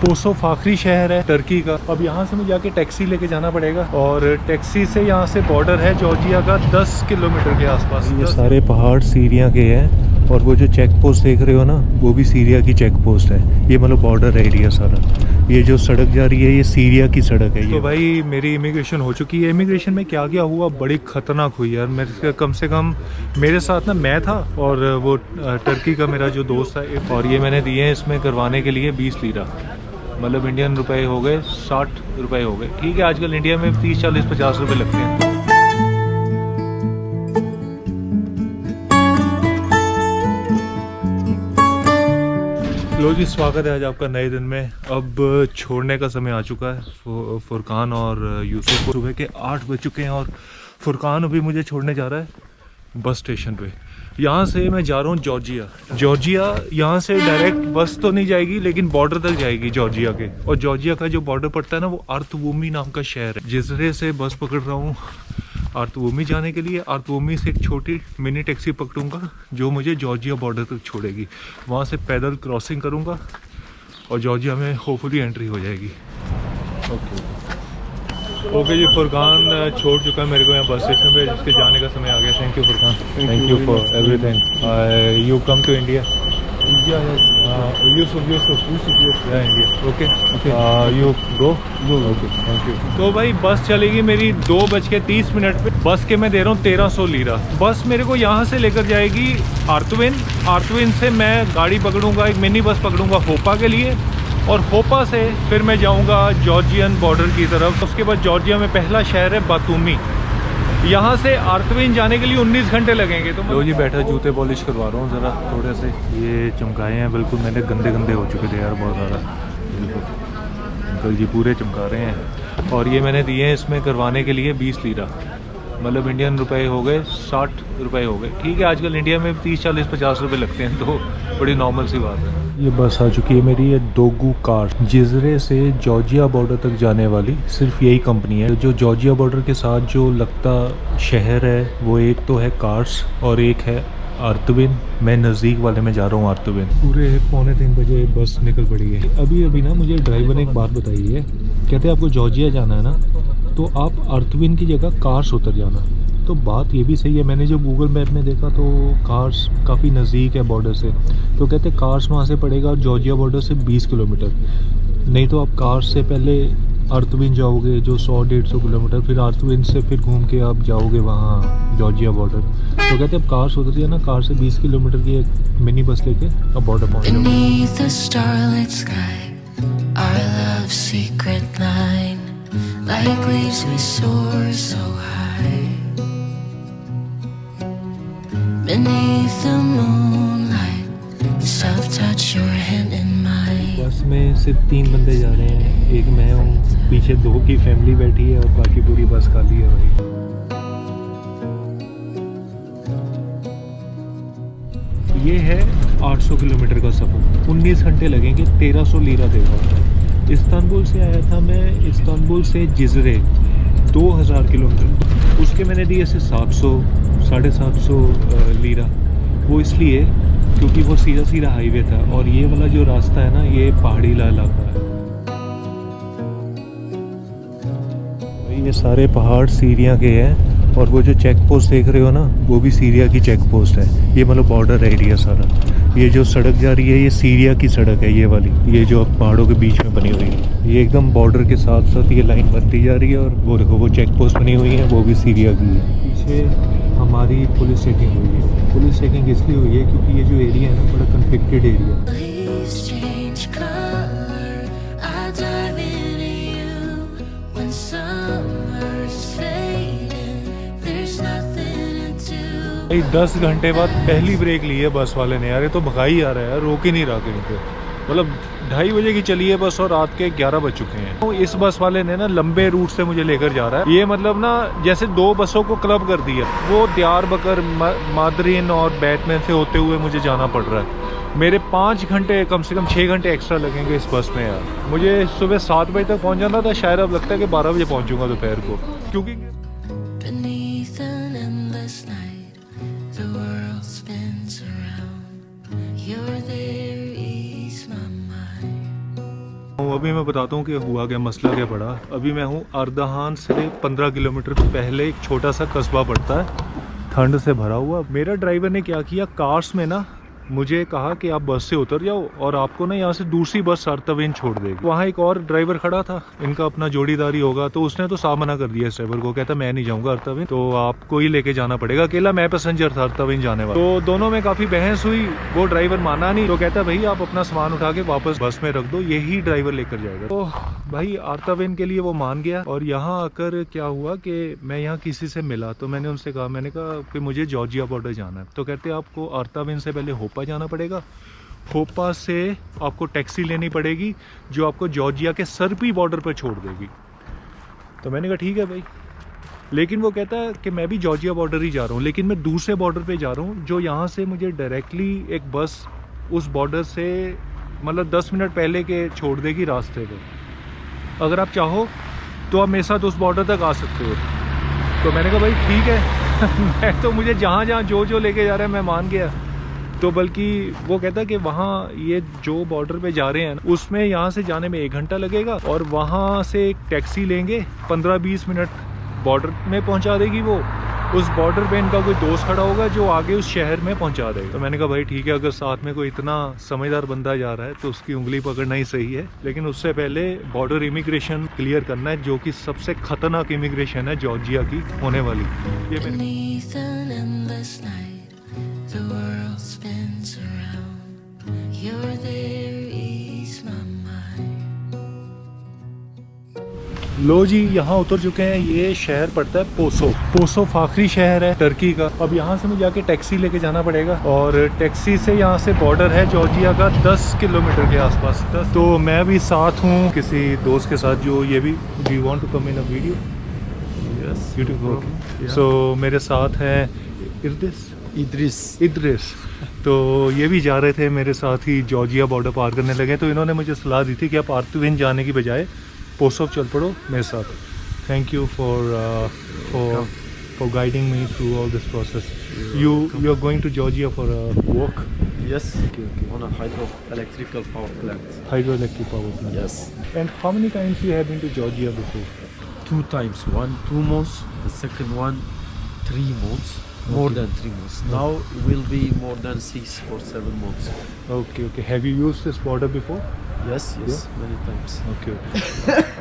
कोसोव आखिरी शहर है टर्की का। अब यहाँ से मुझे जाके टैक्सी लेके जाना पड़ेगा और टैक्सी से यहाँ से बॉर्डर है जॉर्जिया का 10 किलोमीटर के आसपास। ये सारे पहाड़ सीरिया के हैं और वो जो चेक पोस्ट देख रहे हो ना वो भी सीरिया की चेक पोस्ट है। ये मतलब बॉर्डर एरिया सारा। ये जो सड़क जा रही है ये सीरिया की सड़क है। तो भाई मेरी इमिग्रेशन हो चुकी है। इमिग्रेशन में क्या क्या हुआ बड़ी खतरनाक हुई यार। मेरे कम से कम मेरे साथ ना मैं था और वो टर्की का मेरा जो दोस्त है और ये मैंने दिए हैं इसमें करवाने के लिए 20 लीरा, मतलब इंडियन रुपए हो गए 60 रुपए हो गए। ठीक है आजकल इंडिया में 30 40 50 रुपए लगते हैं। लो जी स्वागत है आज आपका नए दिन में। अब छोड़ने का समय आ चुका है। फुरकान और यूसुफ सुबह के 8 बज चुके हैं और फुरकान अभी मुझे छोड़ने जा रहा है बस स्टेशन पे। यहाँ से मैं जा रहा हूँ जॉर्जिया। यहाँ से डायरेक्ट बस तो नहीं जाएगी लेकिन बॉर्डर तक जाएगी जॉर्जिया के। और जॉर्जिया का जो बॉर्डर पड़ता है ना वो अर्थवूमी नाम का शहर है। जिसरे से बस पकड़ रहा हूँ अर्थवूमी जाने के लिए। अर्थवूमी से एक छोटी मिनी टैक्सी पकड़ूंगा जो मुझे जॉर्जिया बॉर्डर तक छोड़ेगी। वहाँ से पैदल क्रॉसिंग करूँगा और जॉर्जिया में होपफुली एंट्री हो जाएगी। ओके जी फुरकान छोड़ चुका है मेरे को यहाँ बस स्टेशन पे जिसके जाने का समय आ गया। Thank you Furqan, thank you for everything. You come to India? Yusuf या India. Okay you go okay thank you. तो भाई बस चलेगी मेरी 2:30 पे। बस के मैं दे रहा हूँ 1300 लीरा। बस मेरे को यहाँ से लेकर जाएगी आर्थविन से मैं गाड़ी पकड़ूंगा, एक मिनी बस पकड़ूंगा होपा के लिए और होपा से फिर मैं जाऊंगा जॉर्जियन बॉर्डर की तरफ। उसके बाद जॉर्जिया में पहला शहर है बातूमी। यहाँ से आर्थविन जाने के लिए 19 घंटे लगेंगे। तो लो जी बैठा जूते पॉलिश करवा रहा हूँ ज़रा थोड़े से। ये चमकाए हैं बिल्कुल, मैंने गंदे हो चुके थे यार बहुत ज़्यादा। बिल्कुल अंकल जी पूरे चमका रहे हैं। और ये मैंने दिए हैं इसमें करवाने के लिए 20 लीरा, मतलब इंडियन रुपए हो गए 60 रुपए हो गए। ठीक है आजकल इंडिया में 30 40 50 रुपए लगते हैं तो बड़ी नॉर्मल सी बात है। ये बस आ चुकी है मेरी, ये दोगू कार जिजरे से जॉर्जिया बॉर्डर तक जाने वाली सिर्फ यही कंपनी है। जो जॉर्जिया बॉर्डर के साथ जो लगता शहर है वो एक तो है कार्स और एक है आर्थविन। मैं नज़दीक वाले में जा रहा हूँ आर्थविन। पूरे 2:45 बजे बस निकल पड़ी है। अभी ना मुझे ड्राइवर ने एक बात बताई है, कहते हैं आपको जॉर्जिया जाना है ना तो आप अर्थविन की जगह कार्स उतर जाना। तो बात ये भी सही है। मैंने जो गूगल मैप में देखा तो कार्स काफ़ी नज़दीक है बॉर्डर से। तो कहते हैं कार्स वहाँ से पड़ेगा और जॉर्जिया बॉर्डर से 20 किलोमीटर। नहीं तो आप कार्स से पहले अर्थविन जाओगे जो 100-150 किलोमीटर, फिर अर्थविन से फिर घूम के आप जाओगे वहाँ जॉर्जिया बॉर्डर। तो कहते हैं आप कार्स उतर जाना, कार से 20 किलोमीटर की एक मिनी बस लेके अब बॉर्डर पहुँच Beneath the moonlight, soft touch your hand in mine. बस में सिर्फ 3 बंदे जा रहे हैं, एक मैं हूँ, पीछे 2 की फैमिली बैठी है और बाकी पूरी बस खाली है भाई। ये है 800 किलोमीटर का सफ़र, 19 घंटे लगेंगे, 1300 लीरा देगा। इस्तांबुल से आया था मैं, इस्तांबुल से जिजरे 2000 किलोमीटर, उसके मैंने दिए से 700-750 लीरा। वो इसलिए क्योंकि वो सीधा हाईवे था और ये वाला जो रास्ता है ना ये पहाड़ी इलाका है। ये सारे पहाड़ सीरिया के हैं और वो जो चेक पोस्ट देख रहे हो ना वो भी सीरिया की चेक पोस्ट है। ये मतलब बॉर्डर एरिया सारा। ये जो सड़क जा रही है ये सीरिया की सड़क है, ये वाली, ये जो पहाड़ों के बीच में बनी हुई है। ये एकदम बॉर्डर के साथ साथ ये लाइन बनती जा रही है और वो देखो वो चेक पोस्ट बनी हुई है, वो भी सीरिया की है। पीछे हमारी पुलिस चेकिंग हुई है। पुलिस चेकिंग इसलिए हुई है क्योंकि ये जो एरिया है ना बड़ा कन्फ्लिक्टेड एरिया है। भाई 10 घंटे बाद पहली ब्रेक ली है बस वाले ने यार। ये तो भगा ही आ रहा है यार, रोक ही नहीं रहा कहीं पे। मतलब 2:30 बजे की चली है बस और रात के 11 बज चुके हैं। तो इस बस वाले ने ना लंबे रूट से मुझे लेकर जा रहा है। ये मतलब ना जैसे 2 बसों को क्लब कर दिया। वो दियारबकर, मादरिन और बैटमैन से होते हुए मुझे जाना पड़ रहा है। मेरे 5 घंटे कम से कम 6 घंटे एक्स्ट्रा लगेंगे इस बस में यार। मुझे सुबह 7 बजे तक पहुँच जाना था, शायद अब लगता है कि 12 बजे पहुँचूंगा दोपहर को, क्योंकि अभी मैं बताता हूँ कि हुआ क्या, मसला क्या पड़ा। अभी मैं हूँ अर्दाहान से 15 किलोमीटर पहले एक छोटा सा कस्बा पड़ता है, ठंड से भरा हुआ। मेरा ड्राइवर ने क्या किया, कार्स में ना मुझे कहा कि आप बस से उतर जाओ और आपको ना यहाँ से दूसरी बस अर्तावेन छोड़ देगी। वहाँ एक और ड्राइवर खड़ा था, इनका अपना जोड़ीदारी होगा, तो उसने तो साफ मना कर दिया इस ड्राइवर को, कहता मैं नहीं जाऊँगा अर्तावेन, तो आपको ही लेके जाना पड़ेगा। अकेला मैं पैसेंजर था अर्तावेन जाने वाला। तो दोनों में काफ़ी बहस हुई, वो ड्राइवर माना नहीं, तो कहता भाई आप अपना सामान उठा के वापस बस में रख दो, यही ड्राइवर लेकर जाएगा। तो भाई अर्तावेन के लिए वो मान गया। और यहाँ आकर क्या हुआ कि मैं यहाँ किसी से मिला, तो मैंने उनसे कहा, मैंने कहा कि मुझे जॉर्जिया बॉर्डर जाना है। तो कहते आपको अर्तावेन से पहले होपा जाना पड़ेगा, होपा से आपको टैक्सी लेनी पड़ेगी जो आपको जॉर्जिया के सरपी बॉर्डर पर छोड़ देगी। तो मैंने कहा ठीक है भाई, लेकिन वो कहता है कि मैं भी जॉर्जिया बॉर्डर ही जा रहा हूँ, लेकिन मैं दूसरे बॉर्डर पे जा रहा हूँ जो यहाँ से मुझे डायरेक्टली एक बस उस बॉर्डर से मतलब 10 मिनट पहले के छोड़ देगी रास्ते पे। अगर आप चाहो तो आप मेरे साथ उस बॉर्डर तक आ सकते हो। तो मैंने कहा भाई ठीक है मैं तो मुझे जहाँ जहाँ जो लेके जा रहा है मैं मान गया। तो बल्कि वो कहता कि वहाँ ये जो बॉर्डर पे जा रहे हैं उसमें यहाँ से जाने में 1 घंटा लगेगा और वहाँ से एक टैक्सी लेंगे 15-20 मिनट बॉर्डर में पहुँचा देगी वो। उस बॉर्डर पे इनका कोई दोस्त खड़ा होगा जो आगे उस शहर में पहुँचा देगा। तो मैंने कहा भाई ठीक है, अगर साथ में कोई इतना समझदार बंदा जा रहा है तो उसकी उंगली पकड़ना ही सही है। लेकिन उससे पहले बॉर्डर इमिग्रेशन क्लियर करना है, जो कि सबसे खतरनाक इमिग्रेशन है जॉर्जिया की होने वाली। ये मेरे The world spins around. You're there, ease my mind. लो जी, यहाँ उतर चुके हैं। ये शहर पड़ता है पोसो आखिरी शहर है टर्की का। अब यहाँ से मुझे जाके टैक्सी लेके जाना पड़ेगा और टैक्सी से यहाँ से बॉर्डर है जॉर्जिया का 10 किलोमीटर के आसपास। तो मैं भी साथ हूँ किसी दोस्त के साथ, जो ये भी we want to come in a video. Yes beautiful. So मेरे साथ हैं इद्रिस। तो ये भी जा रहे थे मेरे साथ ही, जॉर्जिया बॉर्डर पार करने लगे। तो इन्होंने मुझे सलाह दी थी कि आप अर्तावेन जाने की बजाय पोसो चल पड़ो मेरे साथ। Thank you for guiding me through all this process. You are going to Georgia for a walk? Yes, on a hydroelectrical power plant. Hydroelectric power plant. Yes. And how many times you have been to Georgia before? 2 times. One 2 months. The second one 3 months. More than 3 months. Now it will be more than 6 or 7 months. Okay. Have you used this border before? Yes, many times. Okay.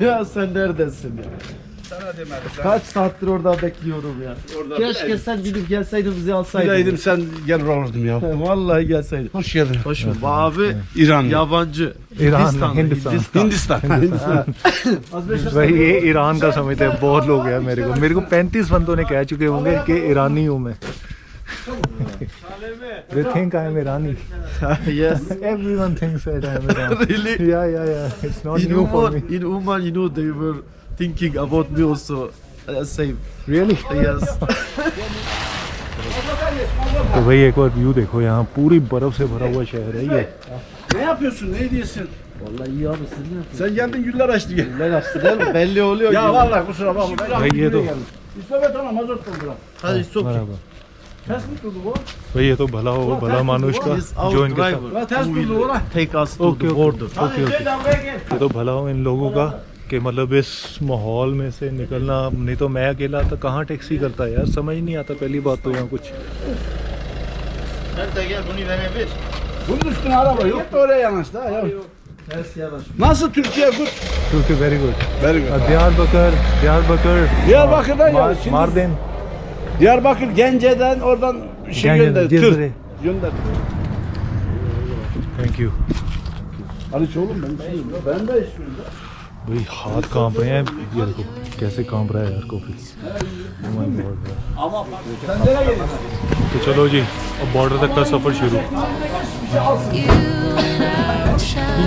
Ya sen neredesin ya? Sana demedim. Kaç saattir orada bekliyorum ya. Keşke sen gidip gelseydin bizi alsaydın. Gideydim sen gelir alırdım ya. Vallahi gelseydin. Hoş geldin. Hoş bulduk. Abi İran. yabancı. Hindistan. Hindistan. भाई ये Iran का समझते हैं बहुत लोग हैं। मेरे को 35 बंदों ने कह चुके होंगे कि ईरानी हूँ मैं। They think I am Irani. Yes. Everyone thinks that I am Irani. Really? Yeah. It's not In new for me. Oman, in Oman, you know, they were thinking about me also. Same. Really? Yes. तो भाई एक बार view देखो, यहाँ पूरी बर्फ से भरा हुआ शहर है ये। Ne yapıyorsun? Ne diyorsun? Vallahi iyi abi sen ne yapıyorsun? Sen geldin güller açtı gel. Güller açtı değil mi? Belli oluyor. Ya vallahi kusura bakma. भाई ये तो İsmet ana mazot dolduran. Hadi sok. बराबर। Ters mi durdu bu? भाई ये तो भला हो भला मानुष का He's our जो इनके साथ। driver. Ulan ters Who durdu will ulan. take us to Okay, the border. Hadi gel buraya gel. ये तो भला हो इन लोगों का कि मतलब इस माहौल में से निकलना। नहीं तो मैं अकेला था कहाँ टैक्सी करता यार, समझ नहीं आता पहली बात तो यहाँ कुछ। Nerede gel bunu verebilir. Bunun üstüne araba yok da oraya yanaştı ha ya. Ters yavaş. Nasıl Türkiye good? Türkiye very good. Very good. Diyarbakır, Diyarbakır'dan ya. Şimdi Mardin, Diyarbakır Gence'den oradan şey Gence, gönder. Cizre. Gönder. Thank you. Hadi oğlum ben de istiyorum. भाई हाथ कांप रहे हैं, ये देखो कैसे कांप रहा है यार कॉफी। Oh my God, यार। Ama sen nereye geliyorsun? तो चलो जी, अब बॉर्डर तक का सफर शुरू। You and I shall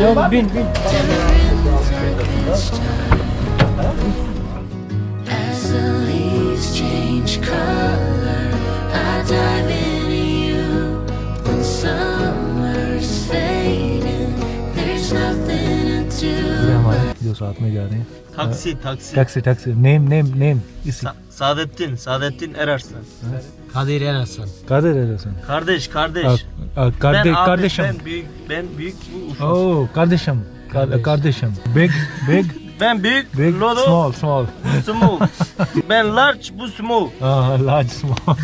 as the leaves change color, I dive into you when summer's fading. There's nothing to ये do. हमारे जो साथ में जा रहे हैं। Taksi. टैक्सी नेम इसी Saadettin Erarslan. Kadir Erasan. कादर है रसन। Kardeş. kardeşim। Ben büyük bu ufak. Oh, kardeşim. Kardeşim. Big, big, Ben büyük, big, Lodo small, small. small. Ben large, bu small. Large, small.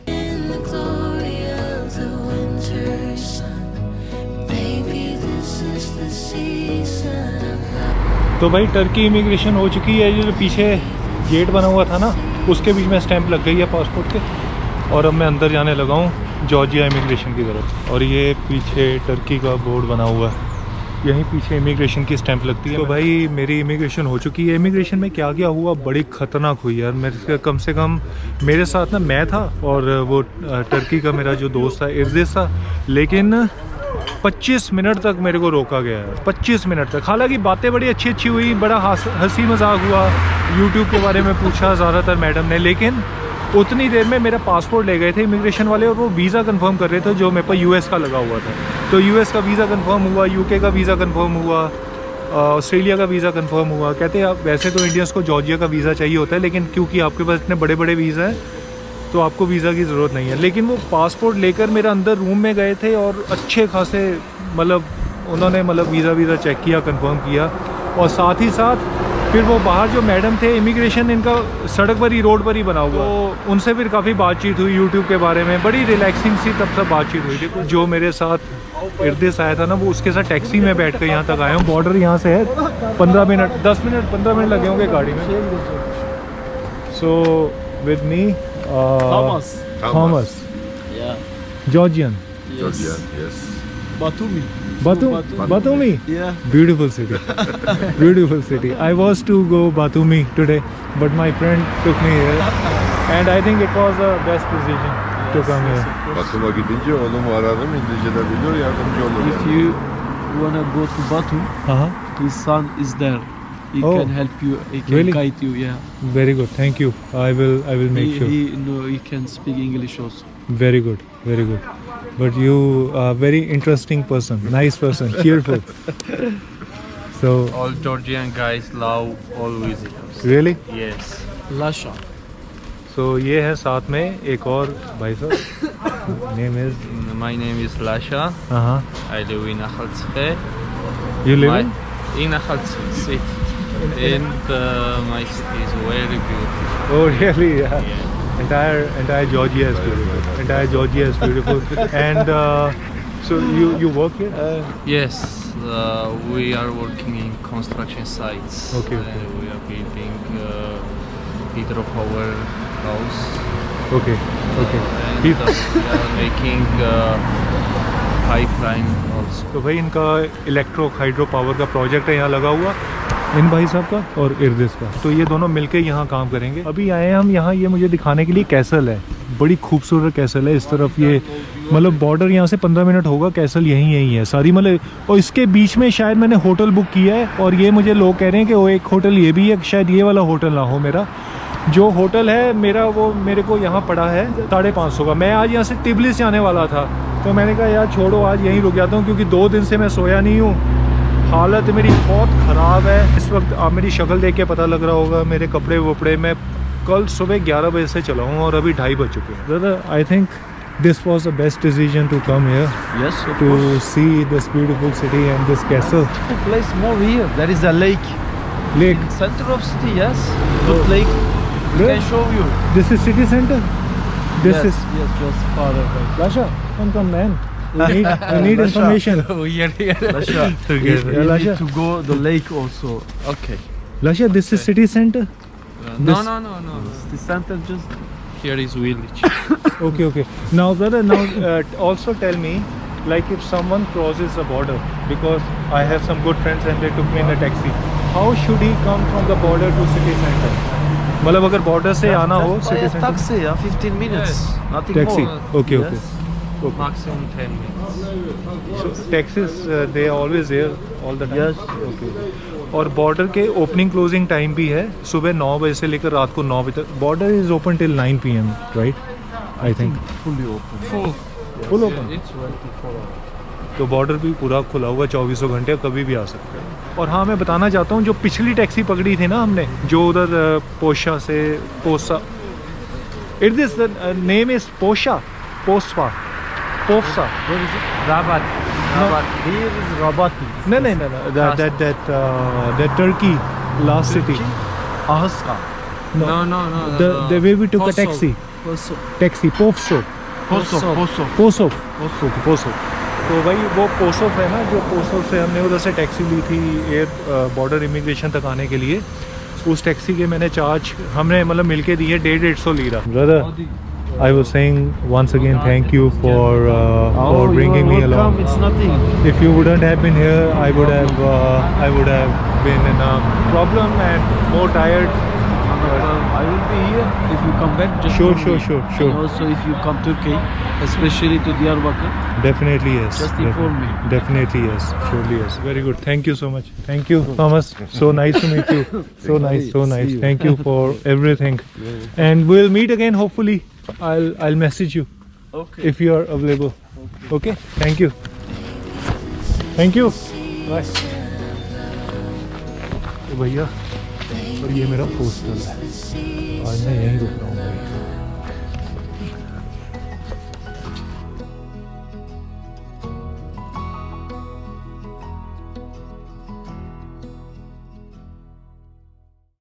In the glory of the winter sun, baby, this is the season of love. तो भाई Turkey immigration हो चुकी है। ये जो पीछे gate बना हुआ था ना, उसके बीच में स्टैंप लग गई है पासपोर्ट के। और अब मैं अंदर जाने लगा हूँ जॉर्जिया इमिग्रेशन की तरफ। और ये पीछे टर्की का बोर्ड बना हुआ है, यहीं पीछे इमिग्रेशन की स्टैंप लगती है। तो भाई मेरी इमिग्रेशन हो चुकी है। इमिग्रेशन में क्या क्या हुआ, बड़ी ख़तरनाक हुई यार। मेरे कम से कम मेरे साथ ना मैं था और वो टर्की का मेरा जो दोस्त था इर्दिस था, लेकिन 25 मिनट तक मेरे को रोका गया है। 25 मिनट तक। हालांकि बातें बड़ी अच्छी अच्छी हुई, बड़ा हंसी मजाक हुआ, यूट्यूब के बारे में पूछा ज़्यादातर मैडम ने, लेकिन उतनी देर में मेरा पासपोर्ट ले गए थे इमिग्रेशन वाले और वो वीज़ा कंफर्म कर रहे थे जो मेरे पर यूएस का लगा हुआ था। तो यूएस का वीज़ा कंफर्म हुआ, यूके का वीज़ा कंफर्म हुआ, ऑस्ट्रेलिया का वीज़ा कंफर्म हुआ। कहते हैं आप वैसे तो इंडियंस को जॉर्जिया का वीज़ा चाहिए होता है, लेकिन क्योंकि आपके पास इतने बड़े बड़े वीज़ा हैं तो आपको वीज़ा की ज़रूरत नहीं है। लेकिन वो पासपोर्ट लेकर मेरा अंदर रूम में गए थे और अच्छे खासे उन्होंने वीज़ा चेक किया, कंफर्म किया। और साथ ही साथ फिर वो बाहर जो मैडम थे इमिग्रेशन, इनका सड़क पर ही, रोड पर ही बना हुआ, तो उनसे फिर काफ़ी बातचीत हुई यूट्यूब के बारे में। बड़ी रिलैक्सिंग सी तब सब बातचीत हुई थी। जो मेरे साथ इर्दिस आया था ना, वो उसके साथ टैक्सी में बैठ कर यहाँ तक आया हूँ। बॉर्डर यहाँ से है 15 मिनट 15 मिनट लगे होंगे गाड़ी में। So with me Thomas, Yeah. Georgian. Yes. Yes. Batumi. Batumi. Yeah. Beautiful city. Beautiful city. I was to go Batumi today, but my friend took me here, and I think it was the best decision to come here. Batum'a gidince oğlumu aradım. İngilizce de biliyor, yardımcı olur. If you wanna go to Batum, Uh-huh. his son is there. He Oh. can help you. He can Really? guide you. Yeah. Very good. Thank you. I will make sure. He can speak English also. Very good. Very good. But you are very interesting person. Nice person. Cheerful. So All Georgian guys love all visitors. really. Yes. Lasha. So ये है साथ में एक और भाई साहब. Name is. My name is Lasha. Uh-huh. I live in Akhaltsikhe. You live in? In Akhaltsikhe city. And my city is very beautiful. Oh really? Yeah. Yeah. Entire Georgia is beautiful. Entire Georgia is beautiful. And so you work here? Yes, we are working in construction sites. Okay, okay. We are building hydropower house. Okay. Okay. And we are making pipeline also. तो भाई इनका electro hydro power का project है यहाँ लगा हुआ, इन भाई साहब का और इर्दिस का। तो ये दोनों मिलके यहाँ काम करेंगे। अभी आए हैं हम यहाँ, ये मुझे दिखाने के लिए कैसल है, बड़ी खूबसूरत कैसल है। इस तरफ ये बॉर्डर यहाँ से 15 मिनट होगा, कैसल यही है सारी। और इसके बीच में शायद मैंने होटल बुक किया है और ये मुझे लोग कह रहे हैं कि वो एक होटल ये भी है, शायद ये वाला होटल ना हो। मेरा जो होटल है मेरा, वो मेरे को यहाँ पड़ा है 550 का। मैं आज यहाँ से टिबलिस जाने वाला था, तो मैंने कहा यार छोड़ो, आज यहीं रुक जाता हूँ, क्योंकि 2 दिन से मैं सोया नहीं हूँ। हालत मेरी बहुत ख़राब है इस वक्त। आप मेरी शक्ल देख के पता लग रहा होगा, मेरे कपड़े वपड़े। मैं कल सुबह 11 बजे से चला हूँ और अभी 2:30 बज चुके हैं। Brother, I think this was the best decision to come here, Yes, of to course. See this beautiful city and this castle Beautiful place more here. There is a lake. Lake. In center of city, yes. Good lake. We Good. can show you. This is city centre. This yes, is yes, just far away. Lasha, come man. We need information. We are here Lasha, together. you Lasha. need to go the lake also. Okay. Lasha, this is city center. No, This- no. The center just Here is village. Okay. Now, brother, also tell me, like if someone crosses the border, because I have some good friends and they took me in a taxi. How should he come from the border to city center? अगर border से आना हो by city a center. taxi, 15 minutes. Yes. Nothing Taxi. more. Okay. Yes. Maximum 10 minutes. So taxis, they are always there all the time. Yes. Okay. और border के opening closing time भी है, सुबह 9 बजे से लेकर रात को 9 बजे तक। Border is open till 9 PM, right? I think Fully open. Full open. It's 24 hours. तो बॉर्डर भी पूरा खुला हुआ 24 घंटे, कभी भी आ सकते हैं। और हाँ, मैं बताना चाहता हूँ, जो पिछली टैक्सी पकड़ी थी ना हमने, जो उधर पोसा नेम इज पोसा। Rabat. Here is Rabati. No. That Turkey last city. Ahıska. No. The way we took a Kosovo. taxi. Kosovo. Taxi Posov. तो भाई वो पोसोफ है ना, जो पोसोफ से हमने उधर से टैक्सी ली थी एयर बॉर्डर इमिग्रेशन तक आने के लिए, उस टैक्सी के मैंने चार्ज हमने मतलब मिलके दिए 150 lira. Brother, I was saying once again thank you for bringing me along. It's nothing. If you wouldn't have been here, I would have been in a problem and more tired. I will be here if you come back. Just Sure. inform me. And also if you come Turkey, especially to Diyarbakir, Definitely yes. just inform me. Definitely yes. Surely yes. Very good. Thank you so much. Thank you, Thomas. So nice to meet you. So nice. So nice. See you. Thank you for everything. And we'll meet again. Hopefully, I'll message you Okay. if you are available. Okay. Thank you. Thank you. Bye. तो भैया, और ये मेरा postal है. आज मैं यहीं रुक रहा हूँ भाई.